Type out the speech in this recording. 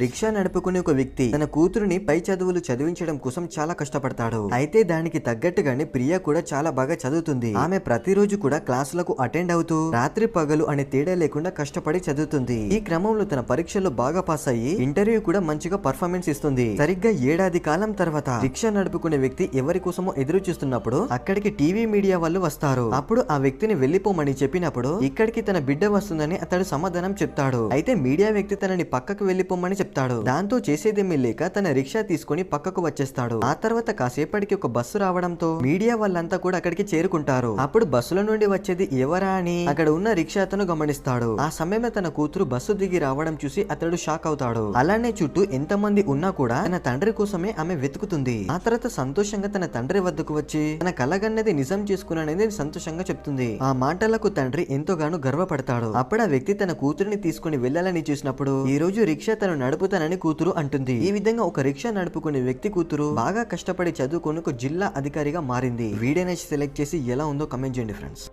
Rickshaw నడుపుకునే ఒక వ్యక్తి తన కూతురుని పై చదువులు చదివించడం కోసం చాలా కష్టపడతాడు. అయితే దానికి తగ్గట్టుగానే ప్రియ కూడా చాలా బాగా చదువుతుంది. ఆమె ప్రతిరోజు కూడా క్లాసులకు అటెండ్ అవుతూ రాత్రి పగలు అనే తేడా లేకుండా కష్టపడి చదువుతుంది. ఈ క్రమంలో తన పరీక్షల్లో బాగా పాస్ అయ్యి ఇంటర్వ్యూ కూడా మంచిగా పర్ఫార్మెన్స్ ఇస్తుంది. సరిగ్గా ఏడాది కాలం తర్వాత రిక్షా నడుపుకునే వ్యక్తి ఎవరి కోసమో ఎదురు చూస్తున్నప్పుడు అక్కడికి టీవీ మీడియా వాళ్ళు వస్తారు. అప్పుడు ఆ వ్యక్తిని వెళ్లిపోమని చెప్పినప్పుడు ఇక్కడికి తన బిడ్డ వస్తుందని అతడు సమాధానం చెప్తాడు. అయితే మీడియా వ్యక్తి తనని పక్కకు వెళ్లిపోమని చెప్తాడు. దాంతో చేసేదేమీ లేక తన రిక్షా తీసుకుని పక్కకు వచ్చేస్తాడు. ఆ తర్వాత కాసేపటికి ఒక బస్సు రావడంతో మీడియా వాళ్ళంతా కూడా అక్కడికి చేరుకుంటారు. అప్పుడు బస్సుల నుండి వచ్చేది ఎవరా అని అక్కడ ఉన్న రిక్షా అతను గమనిస్తాడు. ఆ సమయంలో తన కూతురు బస్సు దిగి రావడం చూసి అతడు షాక్ అవుతాడు. అలానే చుట్టూ ఎంతమంది ఉన్నా కూడా తన తండ్రి కోసమే ఆమె వెతుకుతుంది. ఆ తర్వాత సంతోషంగా తన తండ్రి వద్దకు వచ్చి తన కలగన్నది నిజం చేసుకున్నానని సంతోషంగా చెప్తుంది. ఆ మాటలకు తండ్రి ఎంతోగానో గర్వపడతాడు. అప్పుడు ఆ వ్యక్తి తన కూతురిని తీసుకుని వెళ్లాలని చూసినప్పుడు ఈ రోజు రిక్షా తను నడుపుతానని కూతురు అంటుంది. ఈ విధంగా ఒక రిక్షా నడుపుకునే వ్యక్తి కూతురు బాగా కష్టపడి చదువుకొని ఒక జిల్లా అధికారిగా మారింది. వీడియో నచ్చి సెలెక్ట్ చేసి ఎలా ఉందో కమెంట్ చేయండి ఫ్రెండ్స్.